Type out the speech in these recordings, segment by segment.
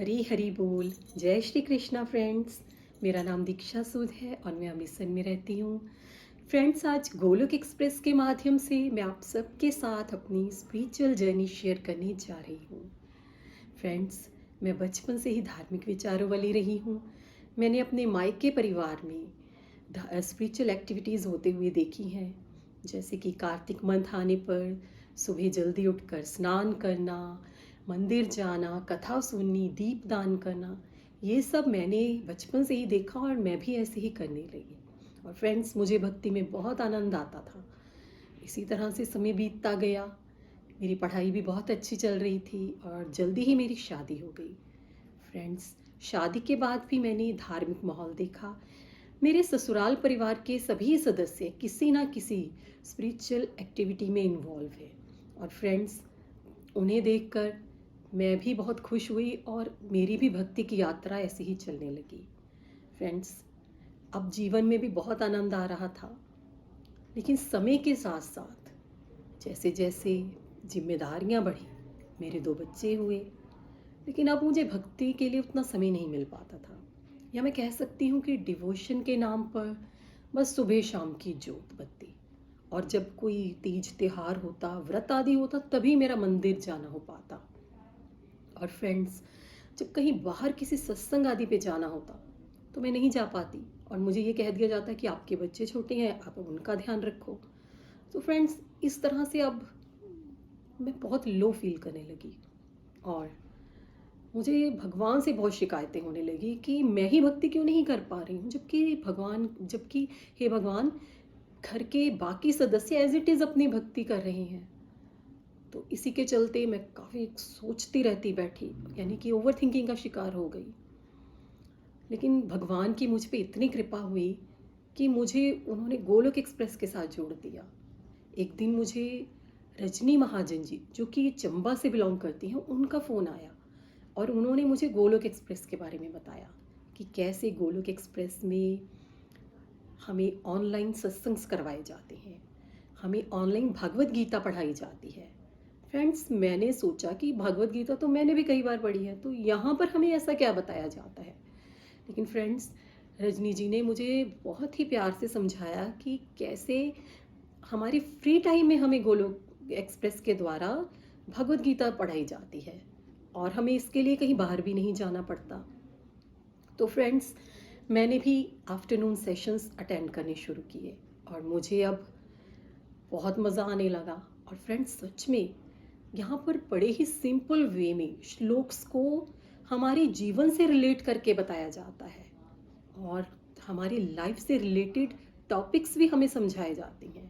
हरी हरी बोल। जय श्री कृष्णा फ्रेंड्स। मेरा नाम दीक्षा सूद है और मैं अमृतसर में रहती हूँ। फ्रेंड्स, आज गोलोक एक्सप्रेस के माध्यम से मैं आप सबके साथ अपनी स्पिरिचुअल जर्नी शेयर करने जा रही हूँ। फ्रेंड्स, मैं बचपन से ही धार्मिक विचारों वाली रही हूँ। मैंने अपने मायके परिवार में स्पिरिचुअल एक्टिविटीज़ होते हुए देखी हैं, जैसे कि कार्तिक मंथ आने पर सुबह जल्दी उठकर स्नान करना, मंदिर जाना, कथा सुननी, दीपदान करना। ये सब मैंने बचपन से ही देखा और मैं भी ऐसे ही करने लगी। और फ्रेंड्स, मुझे भक्ति में बहुत आनंद आता था। इसी तरह से समय बीतता गया। मेरी पढ़ाई भी बहुत अच्छी चल रही थी और जल्दी ही मेरी शादी हो गई। फ्रेंड्स, शादी के बाद भी मैंने धार्मिक माहौल देखा। मेरे ससुराल परिवार के सभी सदस्य किसी ना किसी स्पिरिचुअल एक्टिविटी में इन्वॉल्व है। और फ्रेंड्स, उन्हें देखकर मैं भी बहुत खुश हुई और मेरी भी भक्ति की यात्रा ऐसे ही चलने लगी। फ्रेंड्स, अब जीवन में भी बहुत आनंद आ रहा था, लेकिन समय के साथ साथ जैसे जैसे जिम्मेदारियां बढ़ी, मेरे 2 बच्चे हुए, लेकिन अब मुझे भक्ति के लिए उतना समय नहीं मिल पाता था। या मैं कह सकती हूँ कि डिवोशन के नाम पर बस सुबह शाम की जोत बत्ती, और जब कोई तीज त्योहार होता, व्रत आदि होता, तभी मेरा मंदिर जाना हो पाता। और फ्रेंड्स, जब कहीं बाहर किसी सत्संग आदि पे जाना होता तो मैं नहीं जा पाती, और मुझे ये कह दिया जाता कि आपके बच्चे छोटे हैं, आप उनका ध्यान रखो। तो फ्रेंड्स, इस तरह से अब मैं बहुत लो फील करने लगी और मुझे भगवान से बहुत शिकायतें होने लगी कि मैं ही भक्ति क्यों नहीं कर पा रही हूँ, जबकि हे भगवान, घर के बाकी सदस्य एज इट इज़ अपनी भक्ति कर रहे हैं। तो इसी के चलते मैं काफ़ी सोचती रहती बैठी, यानी कि ओवर थिंकिंग का शिकार हो गई। लेकिन भगवान की मुझ पे इतनी कृपा हुई कि मुझे उन्होंने गोलोक एक्सप्रेस के साथ जोड़ दिया। एक दिन मुझे रजनी महाजन जी, जो कि चंबा से बिलोंग करती हैं, उनका फ़ोन आया और उन्होंने मुझे गोलोक एक्सप्रेस के बारे में बताया कि कैसे गोलोक एक्सप्रेस में हमें ऑनलाइन सत्संग करवाए जाते हैं, हमें ऑनलाइन भगवत गीता पढ़ाई जाती है। फ्रेंड्स, मैंने सोचा कि भगवत गीता तो मैंने भी कई बार पढ़ी है, तो यहाँ पर हमें ऐसा क्या बताया जाता है। लेकिन फ्रेंड्स, रजनी जी ने मुझे बहुत ही प्यार से समझाया कि कैसे हमारी फ्री टाइम में हमें गोलोक एक्सप्रेस के द्वारा भगवत गीता पढ़ाई जाती है और हमें इसके लिए कहीं बाहर भी नहीं जाना पड़ता। तो फ्रेंड्स, मैंने भी आफ्टरनून सेशंस अटेंड करने शुरू किए और मुझे अब बहुत मज़ा आने लगा। और फ्रेंड्स, सच में यहाँ पर बड़े ही सिंपल वे में श्लोक्स को हमारे जीवन से रिलेट करके बताया जाता है और हमारी लाइफ से रिलेटेड टॉपिक्स भी हमें समझाए जाते हैं।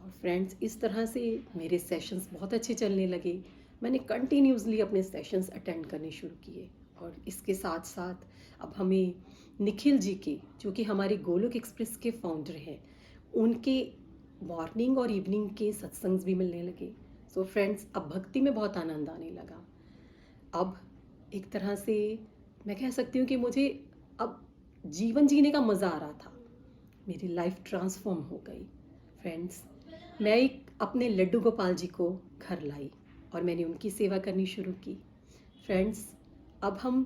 और फ्रेंड्स, इस तरह से मेरे सेशंस बहुत अच्छे चलने लगे। मैंने कंटिन्यूसली अपने सेशंस अटेंड करने शुरू किए और इसके साथ साथ अब हमें निखिल जी के, जो कि हमारे गोलोक एक्सप्रेस के फाउंडर हैं, उनके मॉर्निंग और इवनिंग के सत्संग भी मिलने लगे। सो फ्रेंड्स, अब भक्ति में बहुत आनंद आने लगा। अब एक तरह से मैं कह सकती हूँ कि मुझे अब जीवन जीने का मज़ा आ रहा था। मेरी लाइफ ट्रांसफॉर्म हो गई। फ्रेंड्स, मैं एक अपने लड्डू गोपाल जी को घर लाई और मैंने उनकी सेवा करनी शुरू की। फ्रेंड्स, अब हम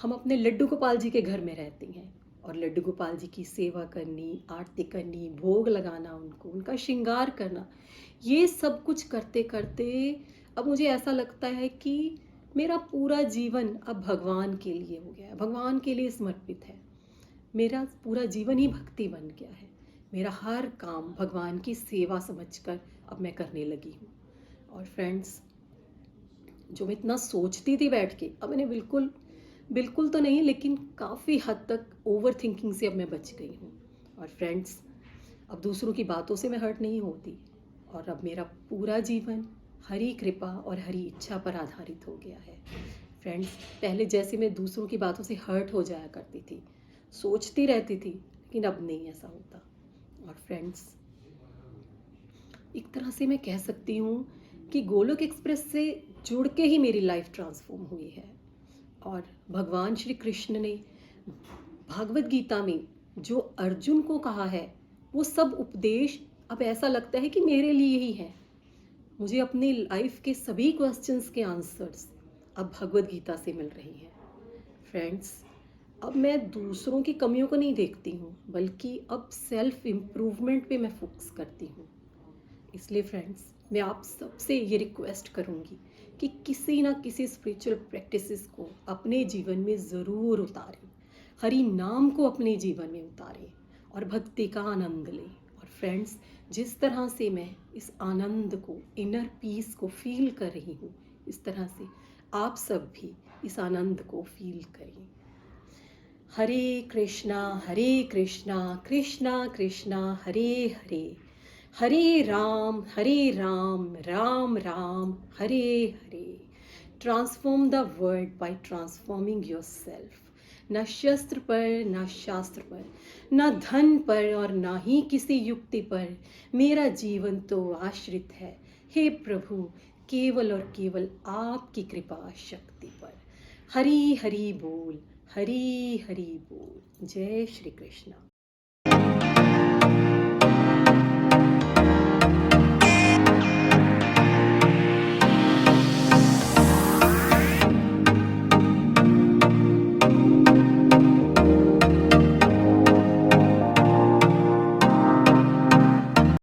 अपने लड्डू गोपाल जी के घर में रहते हैं और लड्डू गोपाल जी की सेवा करनी, आरती करनी, भोग लगाना, उनका श्रृंगार करना, ये सब कुछ करते करते अब मुझे ऐसा लगता है कि मेरा पूरा जीवन अब भगवान के लिए हो गया है, भगवान के लिए समर्पित है। मेरा पूरा जीवन ही भक्ति बन गया है। मेरा हर काम भगवान की सेवा समझकर अब मैं करने लगी हूँ। और फ्रेंड्स, जो मैं इतना सोचती थी बैठ के, अब मैंने बिल्कुल बिल्कुल तो नहीं, लेकिन काफ़ी हद तक ओवर थिंकिंग से अब मैं बच गई हूँ। और फ्रेंड्स, अब दूसरों की बातों से मैं हर्ट नहीं होती और अब मेरा पूरा जीवन हरी कृपा और हरी इच्छा पर आधारित हो गया है। फ्रेंड्स, पहले जैसे मैं दूसरों की बातों से हर्ट हो जाया करती थी, सोचती रहती थी, लेकिन अब नहीं ऐसा होता। और फ्रेंड्स, एक तरह से मैं कह सकती हूँ कि गोलोक एक्सप्रेस से जुड़ के ही मेरी लाइफ ट्रांसफॉर्म हुई है। और भगवान श्री कृष्ण ने भागवत गीता में जो अर्जुन को कहा है, वो सब उपदेश अब ऐसा लगता है कि मेरे लिए ही है। मुझे अपनी लाइफ के सभी क्वेश्चंस के आंसर्स अब भगवद गीता से मिल रही हैं। फ्रेंड्स, अब मैं दूसरों की कमियों को नहीं देखती हूँ, बल्कि अब सेल्फ इम्प्रूवमेंट पे मैं फोकस करती हूँ। इसलिए फ्रेंड्स, मैं आप सबसे ये रिक्वेस्ट करूँगी कि किसी ना किसी स्पिरिचुअल प्रैक्टिसेस को अपने जीवन में ज़रूर उतारें, हरि नाम को अपने जीवन में उतारें और भक्ति का आनंद लें। और फ्रेंड्स, जिस तरह से मैं इस आनंद को, इनर पीस को फील कर रही हूँ, इस तरह से आप सब भी इस आनंद को फील करें। Hare Krishna Krishna Krishna Hare Hare, Hare Ram Ram Ram Hare Hare. Transform the world by transforming yourself. न शस्त्र पर, न शास्त्र पर, न धन पर और न ही किसी युक्ति पर मेरा जीवन तो आश्रित है, हे प्रभु, केवल और केवल आपकी कृपा शक्ति पर। हरि हरि बोल, हरि हरि बोल। जय श्री कृष्ण।